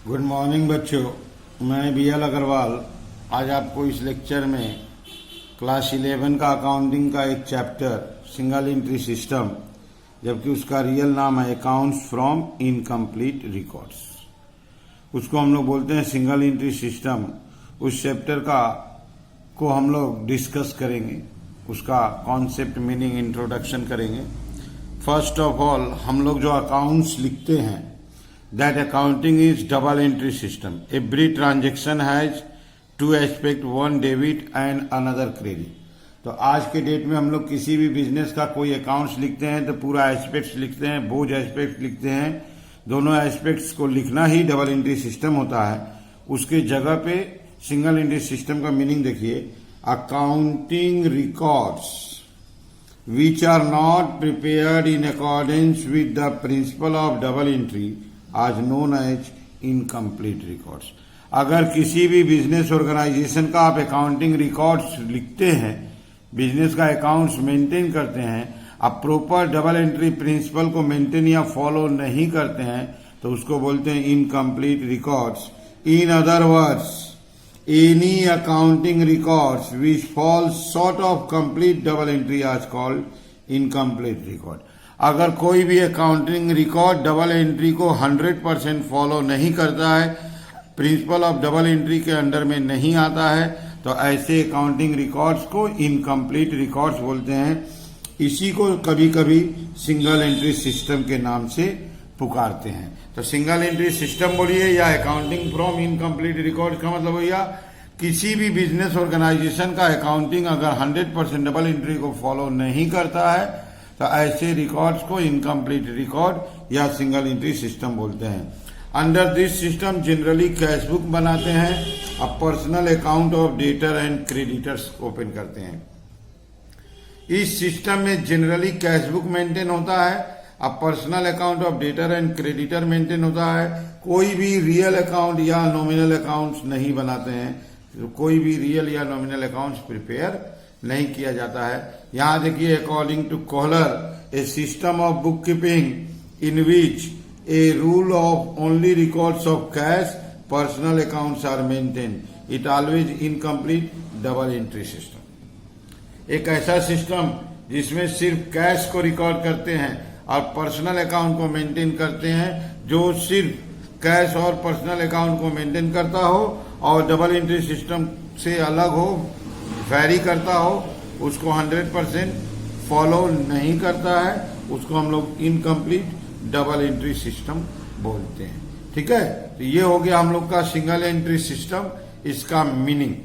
Good morning बच्चों, मैं BL. Agarwal आज आपको इस लेक्चर में क्लास 11 का अकाउंटिंग का एक चैप्टर सिंगल एंट्री सिस्टम, जबकि उसका रियल नाम है अकाउंट्स फ्रॉम इनकम्प्लीट रिकॉर्ड्स, उसको हम लोग बोलते हैं सिंगल एंट्री सिस्टम। उस चैप्टर को हम लोग डिस्कस करेंगे, उसका कॉन्सेप्ट, मीनिंग, इंट्रोडक्शन करेंगे। फर्स्ट ऑफ ऑल हम लोग जो अकाउंट्स लिखते हैं, that accounting is double entry system. Every transaction has two aspect, one debit and another credit. तो आज के डेट में हम लोग किसी भी बिजनेस का कोई अकाउंट्स लिखते हैं तो पूरा एस्पेक्ट्स लिखते हैं, बोझ एस्पेक्ट लिखते हैं। दोनों एस्पेक्ट्स को लिखना ही डबल एंट्री सिस्टम होता है। उसके जगह पे सिंगल एंट्री सिस्टम का मीनिंग देखिए, accounting records which are not prepared in accordance with the principle of double entry आज नोन एज इनकम्प्लीट रिकॉर्ड्स। अगर किसी भी बिजनेस ऑर्गेनाइजेशन का आप अकाउंटिंग रिकॉर्ड्स लिखते हैं, बिजनेस का अकाउंट्स मेंटेन करते हैं, आप प्रॉपर डबल एंट्री प्रिंसिपल को मेंटेन या फॉलो नहीं करते हैं तो उसको बोलते हैं incomplete records. In other words, any accounting records which fall short of complete double entry आज कॉल्ड इनकम्प्लीट रिकॉर्ड। अगर कोई भी अकाउंटिंग रिकॉर्ड डबल एंट्री को 100% फॉलो नहीं करता है, प्रिंसिपल ऑफ डबल एंट्री के अंडर में नहीं आता है, तो ऐसे अकाउंटिंग रिकॉर्ड्स को इनकम्प्लीट रिकॉर्ड्स बोलते हैं। इसी को कभी कभी सिंगल एंट्री सिस्टम के नाम से पुकारते हैं। तो सिंगल एंट्री सिस्टम बोलिए या अकाउंटिंग फ्रॉम इनकम्प्लीट रिकॉर्ड्स का मतलब भैया किसी भी बिजनेस ऑर्गेनाइजेशन का अकाउंटिंग अगर 100% डबल एंट्री को फॉलो नहीं करता है तो ऐसे रिकॉर्ड्स को इनकम्प्लीट रिकॉर्ड या सिंगल एंट्री सिस्टम बोलते हैं। Under this system generally cash book बनाते हैं, अब personal account of debtor and creditors open करते हैं। इस सिस्टम में जनरली कैश बुक मेंटेन होता है, अब personal account of debtor and creditor maintain होता है। कोई भी रियल अकाउंट या नॉमिनल अकाउंट्स नहीं बनाते हैं, तो कोई भी रियल या नॉमिनल अकाउंट्स प्रिपेयर नहीं किया जाता है। यहां देखिए, according to Kohler, a system of book keeping in which a rule of only records of cash personal accounts are maintain, it always incomplete double entry system. एक ऐसा system जिसमें सिर्फ कैश को रिकॉर्ड करते हैं और पर्सनल अकाउंट को maintain करते हैं, जो सिर्फ कैश और पर्सनल अकाउंट को मेंटेन करता हो और डबल एंट्री सिस्टम से अलग हो, वैरी करता हो, उसको 100% फॉलो नहीं करता है, उसको हम लोग इनकम्प्लीट डबल एंट्री सिस्टम बोलते हैं। ठीक है, तो ये हो गया हम लोग का सिंगल एंट्री सिस्टम, इसका मीनिंग।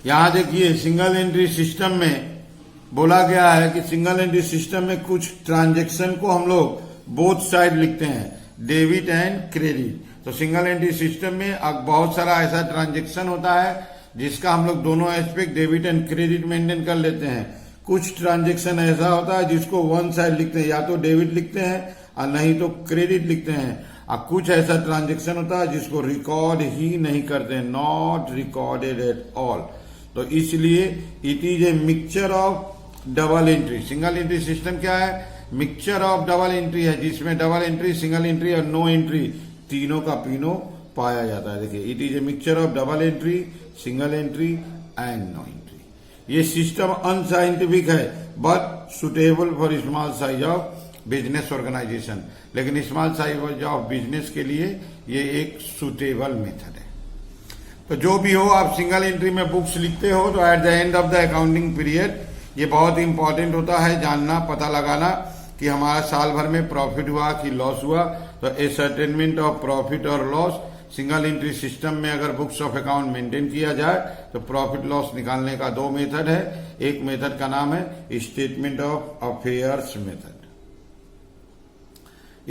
यहां देखिए, सिंगल एंट्री सिस्टम में बोला गया है कि सिंगल एंट्री सिस्टम में कुछ ट्रांजेक्शन को हम लोग बोथ साइड लिखते हैं, डेबिट एंड क्रेडिट। तो सिंगल एंट्री सिस्टम में अब बहुत सारा ऐसा ट्रांजेक्शन होता है जिसका हम लोग दोनों aspect debit and credit maintain कर लेते हैं। कुछ ट्रांजेक्शन ऐसा होता है जिसको वन साइड लिखते हैं, या तो डेबिट लिखते हैं और नहीं तो क्रेडिट लिखते हैं। और कुछ ऐसा ट्रांजेक्शन होता है जिसको रिकॉर्ड ही नहीं करते हैं, नॉट रिकॉर्डेड एट ऑल। तो इसलिए it is a mixture of double entry. Single entry system क्या है? मिक्सचर ऑफ डबल एंट्री है, जिसमें डबल एंट्री, सिंगल एंट्री और नो एंट्री तीनों का तीनों पाया जाता है। देखिए, it is a mixture of double entry, single entry and no entry. ये सिस्टम अनसाइंटिफिक है but suitable for small size of business organisation, लेकिन स्मॉल साइज ऑफ बिजनेस के लिए ये एक सुटेबल मेथड है। तो जो भी हो, आप सिंगल एंट्री में बुक्स लिखते हो तो at the end of the accounting period ये बहुत इंपॉर्टेंट होता है जानना, पता लगाना कि हमारा साल भर में प्रॉफिट हुआ कि लॉस हुआ। तो एसर्टेनमेंट ऑफ प्रॉफिट और लॉस सिंगल एंट्री सिस्टम में अगर बुक्स ऑफ अकाउंट मेंटेन किया जाए तो प्रॉफिट लॉस निकालने का दो मेथड है। एक मेथड का नाम है statement of affairs method.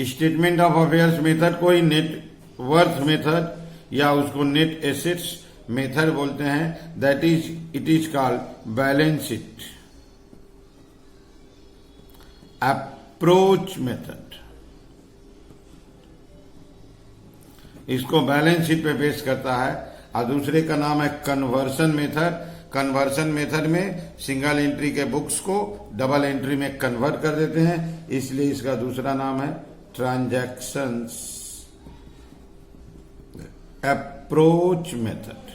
Statement of affairs method को ही नेट वर्थ मेथड या उसको नेट एसेट्स मेथड बोलते हैं। That is, it is called balance sheet approach method. इसको बैलेंस शीट पे बेस करता है। और दूसरे का नाम है कन्वर्सन मेथड। कन्वर्सन मेथड में सिंगल एंट्री के बुक्स को डबल एंट्री में कन्वर्ट कर देते हैं, इसलिए इसका दूसरा नाम है ट्रांजैक्शंस अप्रोच मेथड।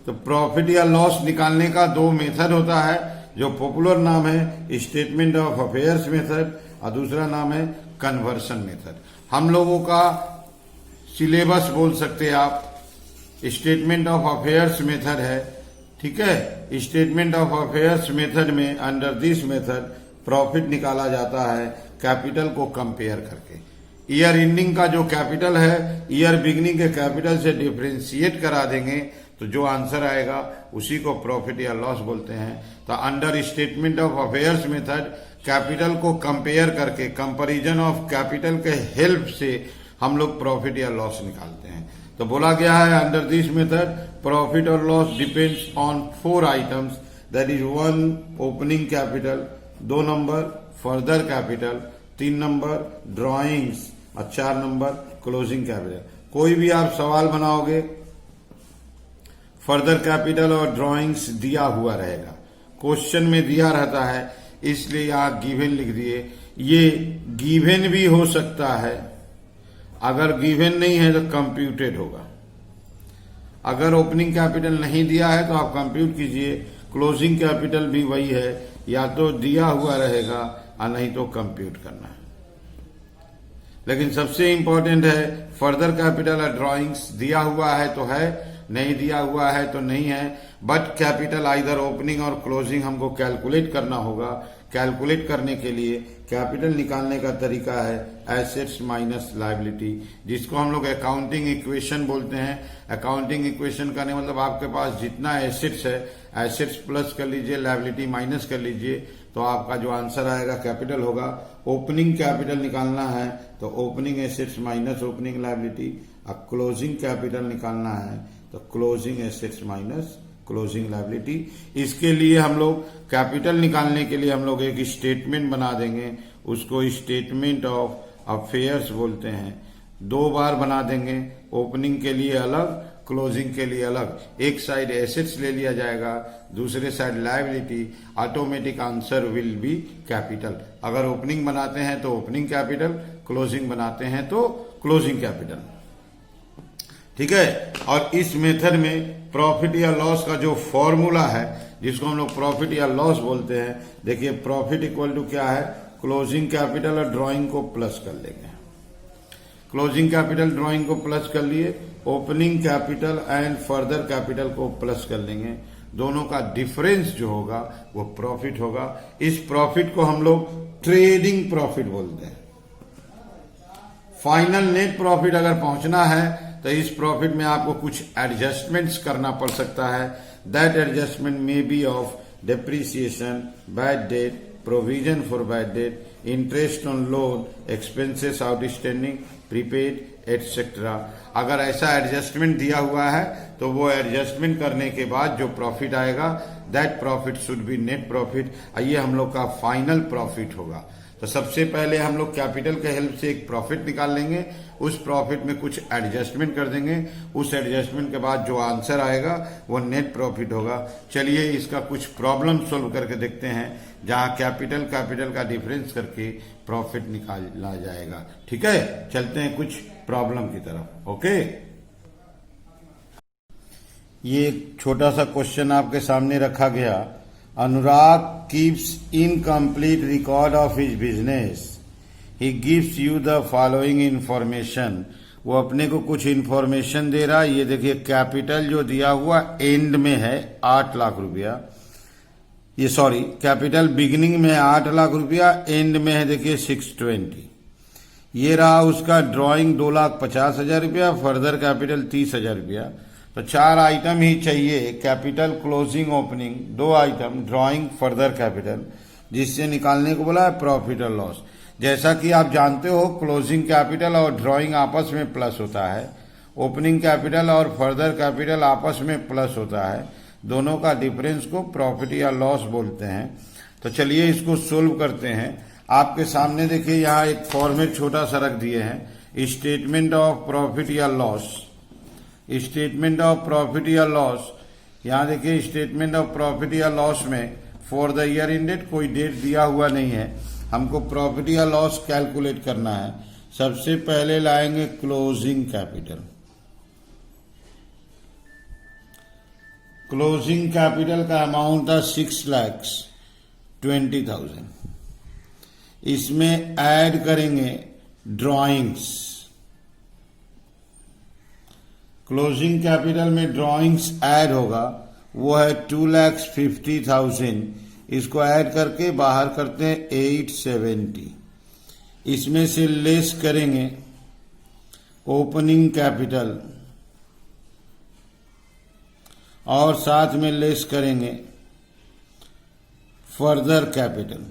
तो प्रॉफिट या लॉस निकालने का दो मेथड होता है, जो पॉपुलर नाम है स्टेटमेंट ऑफ अफेयर्स मेथड और दूसरा नाम है कन्वर्शन मेथड। हम लोगों का सिलेबस बोल सकते हैं आप, स्टेटमेंट ऑफ अफेयर्स मेथड है, ठीक है। स्टेटमेंट ऑफ अफेयर्स मेथड में अंडर दिस मेथड प्रॉफिट निकाला जाता है कैपिटल को कंपेयर करके। ईयर एंडिंग का जो कैपिटल है ईयर बिगनिंग के कैपिटल से डिफरेंशिएट करा देंगे तो जो आंसर आएगा उसी को प्रॉफिट या लॉस बोलते हैं। तो under statement of affairs method capital को कंपेयर करके, कंपैरिजन ऑफ कैपिटल के हेल्प से हम लोग प्रॉफिट या लॉस निकालते हैं। तो बोला गया है अंडर दिस मेथड प्रॉफिट और loss depends on 4 items, that is 1 opening capital, 2 number further capital, 3 number drawings और 4 नंबर क्लोजिंग कैपिटल। कोई भी आप सवाल बनाओगे फर्दर कैपिटल और ड्राइंग्स दिया हुआ रहेगा, क्वेश्चन में दिया रहता है, इसलिए यहां गिवन लिख दिए। ये गिवन भी हो सकता है, अगर गिवन नहीं है तो कंप्यूटेड होगा। अगर ओपनिंग कैपिटल नहीं दिया है तो आप कंप्यूट कीजिए, क्लोजिंग कैपिटल भी वही है, या तो दिया हुआ रहेगा और नहीं तो कंप्यूट करना है। लेकिन सबसे इंपॉर्टेंट है फर्दर कैपिटल और ड्राइंग्स, दिया हुआ है तो है, नहीं दिया हुआ है तो नहीं है। बट कैपिटल आइदर ओपनिंग और क्लोजिंग हमको कैलकुलेट करना होगा। कैलकुलेट करने के लिए कैपिटल निकालने का तरीका है एसेट्स माइनस लायबिलिटी, जिसको हम लोग अकाउंटिंग इक्वेशन बोलते हैं। अकाउंटिंग इक्वेशन करने मतलब आपके पास जितना एसेट्स है, एसेट्स प्लस कर लीजिए, लायबिलिटी माइनस कर लीजिए, तो आपका जो आंसर आएगा कैपिटल होगा। ओपनिंग कैपिटल निकालना है तो opening assets minus opening liability, और क्लोजिंग कैपिटल निकालना है तो closing assets minus closing liability. इसके लिए हम लोग कैपिटल निकालने के लिए हम लोग एक स्टेटमेंट बना देंगे, उसको स्टेटमेंट ऑफ अफेयर्स बोलते हैं। 2 बार बना देंगे, ओपनिंग के लिए अलग, क्लोजिंग के लिए अलग। एक साइड एसेट्स ले लिया जाएगा, दूसरे side liability, automatic answer will be capital. अगर ओपनिंग बनाते हैं तो ओपनिंग कैपिटल, क्लोजिंग बनाते हैं तो क्लोजिंग कैपिटल, ठीक है। और इस मेथड में प्रॉफिट या लॉस का जो फॉर्मूला है, जिसको हम लोग प्रॉफिट या लॉस बोलते हैं, देखिए प्रॉफिट इक्वल टू क्या है, क्लोजिंग कैपिटल और ड्राइंग को प्लस कर लेंगे। क्लोजिंग कैपिटल ड्राइंग को प्लस कर लिए, opening capital and further capital को प्लस कर लेंगे। दोनों का डिफरेंस जो होगा वो प्रॉफिट होगा। इस प्रॉफिट को हम लोग ट्रेडिंग प्रॉफिट बोलते हैं। फाइनल नेट प्रॉफिट अगर पहुंचना है तो इस प्रॉफिट में आपको कुछ एडजस्टमेंट्स करना पड़ सकता है। That adjustment may be of depreciation, bad debt, provision for bad debt, interest on loan, expenses outstanding, prepaid etcetera. अगर ऐसा एडजस्टमेंट दिया हुआ है तो वो एडजस्टमेंट करने के बाद जो प्रॉफिट आएगा that profit should be net profit, ये हम लोग का फाइनल प्रॉफिट होगा। तो सबसे पहले हम लोग कैपिटल के हेल्प से एक प्रॉफिट निकाल लेंगे, उस प्रॉफिट में कुछ एडजस्टमेंट कर देंगे, उस एडजस्टमेंट के बाद जो आंसर आएगा वो नेट प्रॉफिट होगा। चलिए इसका कुछ प्रॉब्लम सोल्व करके देखते हैं, जहां कैपिटल का डिफरेंस करके प्रॉफिट निकाला जाएगा, ठीक है। चलते हैं कुछ प्रॉब्लम की तरफ, ओके। ये एक छोटा सा क्वेश्चन आपके सामने रखा गया। अनुराग keeps incomplete record of his business. He gives you the following information. वो अपने को कुछ इंफॉर्मेशन दे रहा है। ये देखिए कैपिटल जो दिया हुआ एंड में है 8 लाख रुपया, ये सॉरी कैपिटल बिगिनिंग में है 8 लाख रुपया, एंड में है देखिए 620। ये रहा उसका ड्राइंग 2,50,000 रुपया, फर्दर कैपिटल 30,000 रुपया। तो 4 आइटम ही चाहिए, capital, closing, opening, 2 item, drawing, further capital, जिससे निकालने को बोला है प्रॉफिट और लॉस। जैसा कि आप जानते हो क्लोजिंग कैपिटल और ड्राइंग आपस में प्लस होता है, ओपनिंग कैपिटल और फर्दर कैपिटल आपस में प्लस होता है, दोनों का डिफरेंस को प्रॉफिट या लॉस बोलते हैं। तो चलिए इसको सोल्व करते हैं। आपके सामने देखिए यहाँ एक फॉर्मेट छोटा सा रख दिए हैं, स्टेटमेंट ऑफ प्रॉफिट या लॉस। स्टेटमेंट ऑफ प्रॉफिट या लॉस, यहाँ देखिए स्टेटमेंट ऑफ प्रॉफिट या लॉस में फॉर द ईयर एंडेड कोई डेट दिया हुआ नहीं है, हमको प्रॉफिट या लॉस कैलकुलेट करना है। सबसे पहले लाएंगे क्लोजिंग कैपिटल, क्लोजिंग कैपिटल का अमाउंट था 6,20,000। इसमें ऐड करेंगे ड्राइंग्स। क्लोजिंग कैपिटल में ड्राइंग्स ऐड होगा, वो है 2,50,000। इसको ऐड करके बाहर करते हैं 870। इसमें से लेस करेंगे ओपनिंग कैपिटल और साथ में लेस करेंगे further capital.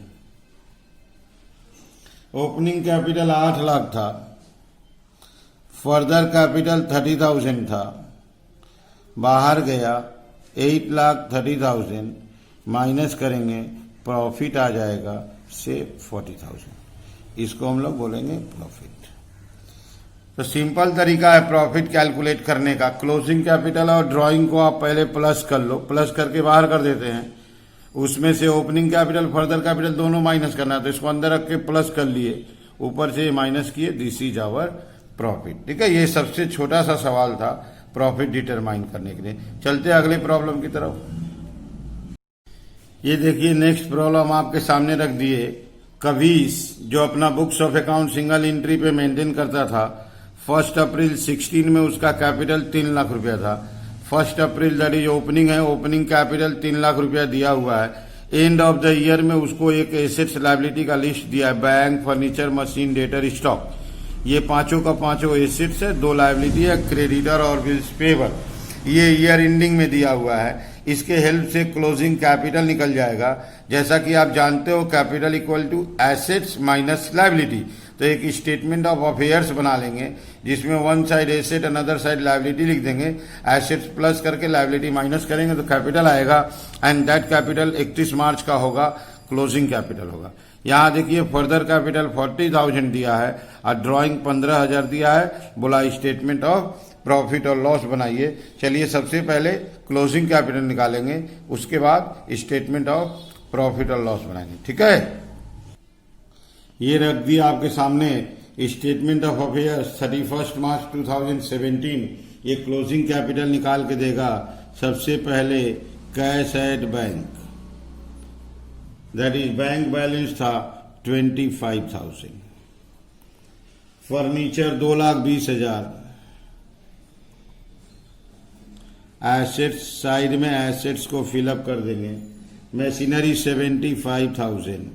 Opening capital 8 lakh था, फर्दर कैपिटल 30,000 था, बाहर गया 8,30,000, माइनस करेंगे प्रॉफिट आ जाएगा से 40,000। इसको हम लोग बोलेंगे प्रॉफिट। तो सिंपल तरीका है प्रॉफिट कैलकुलेट करने का। क्लोजिंग कैपिटल और ड्राइंग को आप पहले प्लस कर लो, प्लस करके बाहर कर देते हैं। उसमें से ओपनिंग कैपिटल फर्दर कैपिटल दोनों माइनस करना है, तो इसको अंदर रख के प्लस कर लिए, ऊपर से माइनस किए, दिस इज आवर प्रॉफिट। ठीक है, ये सबसे छोटा सा सवाल था प्रॉफिट डिटरमाइन करने के लिए। चलते अगले प्रॉब्लम की तरफ। ये देखिए नेक्स्ट प्रॉब्लम आपके सामने रख दिए। कवीस जो अपना books of account single entry पे मेंटेन करता था, 1 अप्रैल 16 में उसका कैपिटल 3 लाख रुपया था। 1 अप्रैल दैट इज ओपनिंग है, ओपनिंग कैपिटल 3 लाख रुपया दिया हुआ है। एंड ऑफ द ईयर में उसको एक एसेट्स लायबिलिटी का लिस्ट दिया है, bank, furniture, machine, debtor, stock. ये पांचों का पांचों एसेट्स है, 2 लायबिलिटी है, क्रेडिटर और बिल्स पेबल। ये ईयर एंडिंग में दिया हुआ है। इसके हेल्प से क्लोजिंग कैपिटल निकल जाएगा। जैसा कि आप जानते हो capital equal to assets minus liability. तो एक स्टेटमेंट ऑफ अफेयर्स बना लेंगे जिसमें one side asset another side liability लिख देंगे, एसेट्स प्लस करके लायबिलिटी माइनस करेंगे तो कैपिटल आएगा। एंड दैट कैपिटल 31 मार्च का होगा, क्लोजिंग कैपिटल होगा। यहाँ देखिए फर्दर कैपिटल 40,000 दिया है और ड्राइंग 15,000 दिया है। बोला स्टेटमेंट ऑफ प्रॉफिट और लॉस बनाइए। चलिए सबसे पहले क्लोजिंग कैपिटल निकालेंगे, उसके बाद स्टेटमेंट ऑफ प्रॉफिट और लॉस बनाएंगे। ठीक है, ये रख दिया आपके सामने स्टेटमेंट ऑफ अफेयर्स 31 मार्च 2017। ये क्लोजिंग कैपिटल निकाल के देगा। सबसे पहले cash at bank, that is bank balance था 25,000। फर्नीचर 2,20,000। एसेट्स साइड में एसेट्स को फिलअप कर देंगे। मशीनरी 75,000।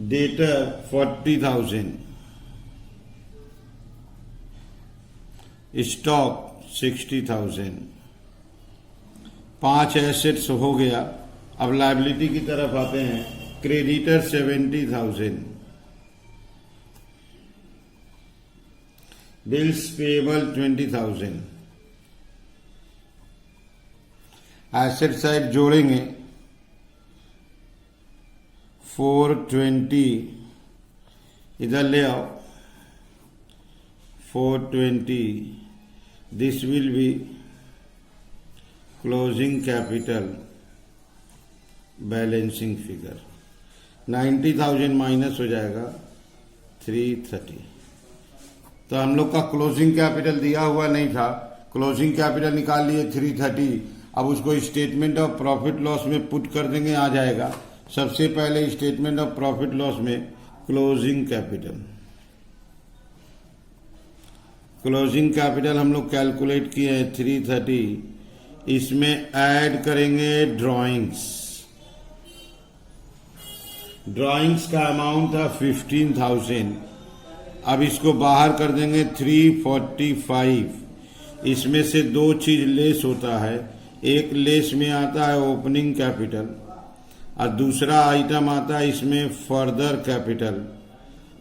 डेटर 40,000। स्टॉक 60,000। 5 एसेट्स हो गया। अब लायबिलिटी की तरफ आते हैं। Creditor 70,000। Bills payable 20,000। Asset side जोड़ेंगे 420, इधर ले आओ 420। This will be closing capital balancing figure. 90,000 minus हो जाएगा 330। तो हम लोग का क्लोजिंग कैपिटल दिया हुआ नहीं था, क्लोजिंग कैपिटल निकाल लिए 330। अब उसको स्टेटमेंट ऑफ प्रॉफिट लॉस में पुट कर देंगे, आ जाएगा। सबसे पहले स्टेटमेंट ऑफ प्रॉफिट लॉस में क्लोजिंग कैपिटल, क्लोजिंग कैपिटल हम लोग कैलकुलेट किए हैं 330। इसमें ऐड करेंगे ड्राइंग्स। ड्राइंग्स का अमाउंट था 15,000। अब इसको बाहर कर देंगे 345। इसमें से 2 चीज लेस होता है। एक लेस में आता है ओपनिंग कैपिटल और दूसरा आइटम आता है इसमें further capital.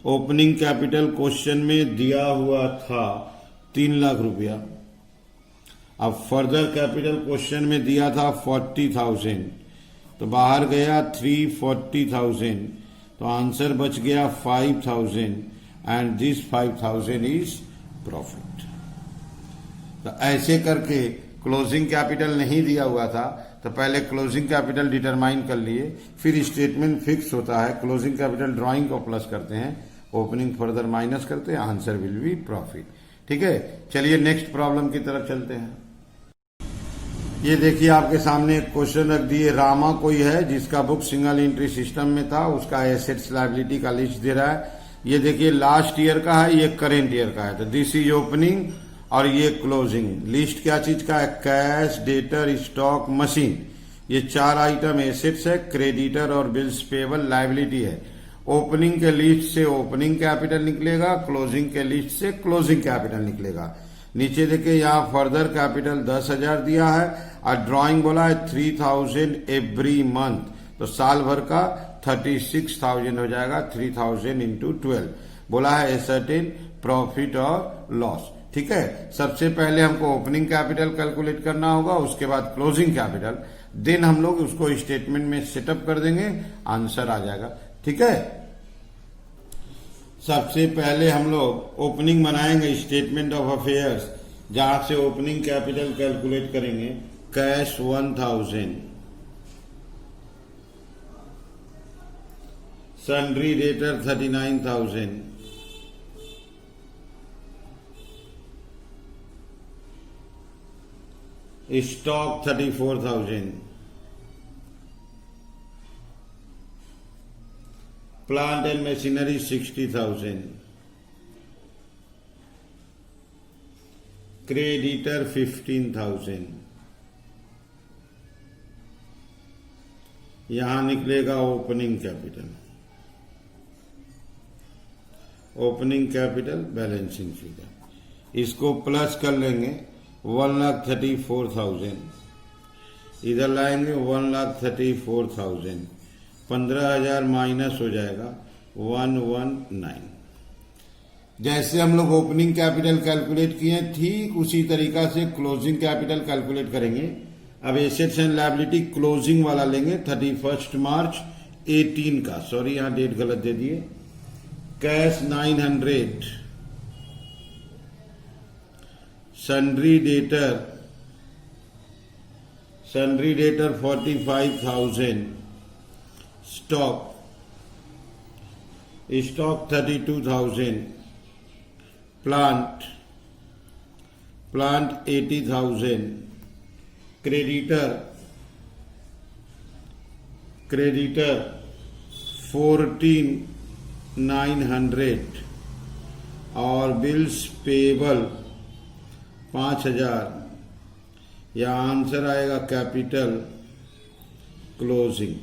Opening capital question में दिया हुआ था 3 लाख रुपया। अब फर्दर कैपिटल क्वेश्चन में दिया था 40,000, तो बाहर गया 340,000, तो आंसर बच गया 5,000 एंड दिस 5,000 इज प्रॉफिट। तो ऐसे करके क्लोजिंग कैपिटल नहीं दिया हुआ था तो पहले क्लोजिंग कैपिटल डिटरमाइन कर लिए, फिर स्टेटमेंट फिक्स होता है, क्लोजिंग कैपिटल ड्राइंग को प्लस करते हैं, ओपनिंग फर्दर माइनस करते हैं, आंसर विल बी प्रॉफिट। ठीक है, चलिए नेक्स्ट प्रॉब्लम की तरफ चलते हैं। ये देखिए आपके सामने एक क्वेश्चन रख दिए, रामा कोई है जिसका बुक सिंगल एंट्री सिस्टम में था, उसका एसेट्स लायबिलिटी का लिस्ट दे रहा है। ये देखिए लास्ट ईयर का है, ये करेंट ईयर का है, तो दिस इज ओपनिंग और ये क्लोजिंग। लिस्ट क्या चीज का है? कैश, डेटर, स्टॉक, मशीन, ये 4 आइटम एसेट्स है, क्रेडिटर और बिल्स पेबल लायबिलिटी है। ओपनिंग के लिस्ट से ओपनिंग कैपिटल निकलेगा, क्लोजिंग के लिस्ट से क्लोजिंग कैपिटल निकलेगा। नीचे देखिए यहाँ फर्दर कैपिटल 10,000 दिया है और ड्राइंग बोला है 3,000 एवरी मंथ, तो साल भर का 36,000 हो जाएगा। 3,000 इंटू 12 बोला है एसर्टेन प्रॉफिट और लॉस। ठीक है, सबसे पहले हमको ओपनिंग कैपिटल कैलकुलेट करना होगा, उसके बाद क्लोजिंग कैपिटल, देन हम लोग उसको स्टेटमेंट में सेटअप कर देंगे, आंसर आ जाएगा। ठीक है, सबसे पहले हम लोग ओपनिंग बनाएंगे, स्टेटमेंट ऑफ अफेयर्स, जहां से ओपनिंग कैपिटल कैलकुलेट करेंगे। Cash 1,000, sundry debtor 39,000, stock 34,000, plant and machinery 60,000, creditor 15,000। यहां निकलेगा opening capital, opening capital balancing figure, इसको प्लस कर लेंगे 1,34,000, इधर लाएंगे 1,34,000, 15,000 माइनस हो जाएगा 119। जैसे हम लोग ओपनिंग कैपिटल कैलकुलेट किए ठीक उसी तरीका से क्लोजिंग कैपिटल कैलकुलेट करेंगे। अब एसेट्स एंड लायबिलिटी क्लोजिंग वाला लेंगे 31 मार्च 18 का, सॉरी यहां डेट गलत दे दिए। Cash 900, sundry debtor 45,000, stock 32,000, plant 80,000, creditor 14,900 और बिल्स पेबल 5,000। या आंसर आएगा कैपिटल क्लोजिंग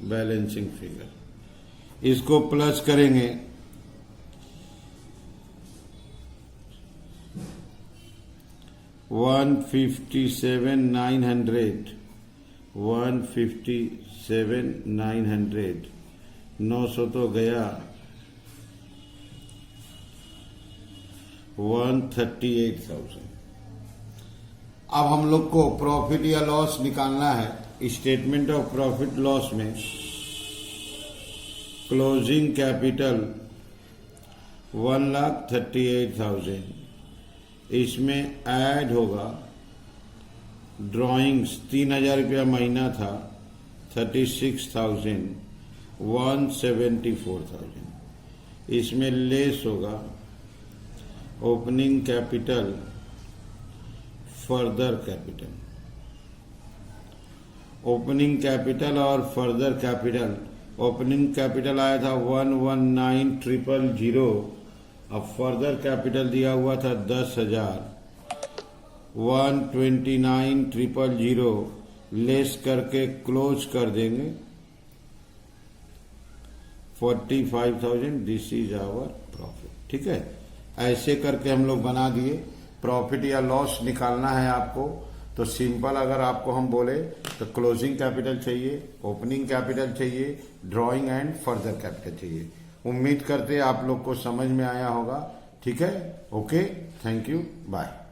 बैलेंसिंग फिगर। इसको प्लस करेंगे 157,900, 900 तो गया, 138,000। अब हम लोग को प्रॉफिट या लॉस निकालना है। स्टेटमेंट ऑफ प्रॉफिट लॉस में क्लोजिंग कैपिटल 1,38,000, इसमें ऐड होगा ड्राइंग्स 3,000 रुपया महीना था, 36,000, 174,000, इसमें लेस होगा opening capital, further capital. Opening capital और फर्दर कैपिटल, ओपनिंग कैपिटल आया था 119,000, अब फर्दर कैपिटल दिया हुआ था 10,000, 129,000 लेस करके क्लोज कर देंगे 45,000। This is our profit. ठीक है, ऐसे करके हम लोग बना दिए। प्रॉफिट या लॉस निकालना है आपको तो सिंपल, अगर आपको हम बोले तो क्लोजिंग कैपिटल चाहिए, ओपनिंग कैपिटल चाहिए, ड्राइंग एंड फर्दर कैपिटल चाहिए। उम्मीद करते आप लोग को समझ में आया होगा। ठीक है, ओके, थैंक यू, बाय।